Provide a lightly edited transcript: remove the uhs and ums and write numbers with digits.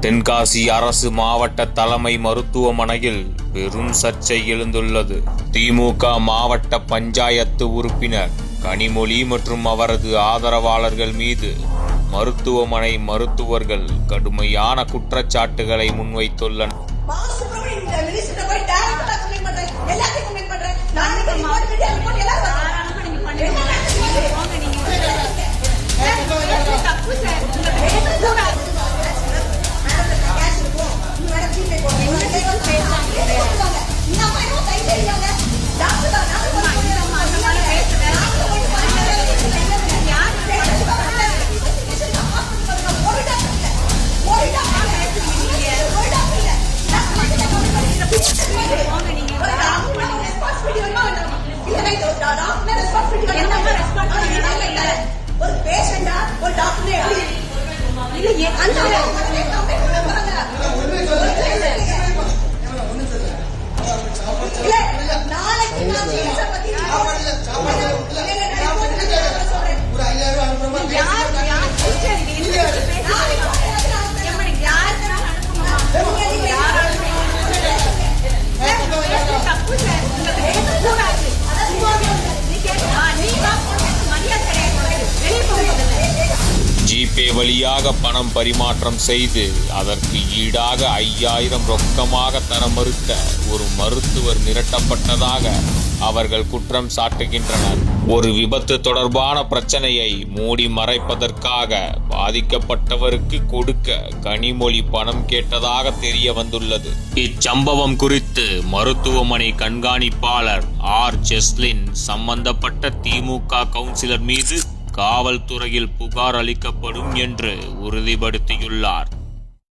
தென்காசி அரசு மாவட்ட தலைமை மருத்துவமனையில் பெரும் சர்ச்சை எழுந்துள்ளது. திமுக மாவட்ட பஞ்சாயத்து உறுப்பினர் கனிமொழி மற்றும் அவரது ஆதரவாளர்கள் மீது மருத்துவமனை மருத்துவர்கள் கடுமையான குற்றச்சாட்டுகளை முன்வைத்துள்ளனர். ஒரு பேஷண்டா ஒரு டாக்டரே ஜிபே வழியாக பணம் பரிமாற்றம் செய்து அதற்கு ஈடாக 5000 ரொக்கமாக தர மறுத்த ஒரு மருத்துவர் மிரட்டப்பட்டதாக அவர்கள் குற்றம் சாட்டுகின்றனர். ஒரு விபத்து தொடர்பான பிரச்சனையை மூடி மறைப்பதற்காக பாதிக்கப்பட்டவருக்கு கொடுக்க கனிமொழி பணம் கேட்டதாக தெரிய வந்துள்ளது. இச்சம்பவம் குறித்து மருத்துவமனை கண்காணிப்பாளர் ஆர் ஜெஸ்லின் சம்பந்தப்பட்ட திமுக கவுன்சிலர் மீது காவல்துறையில் புகார் அளிக்கப்படும் என்று உறுதிப்படுத்தியுள்ளார்.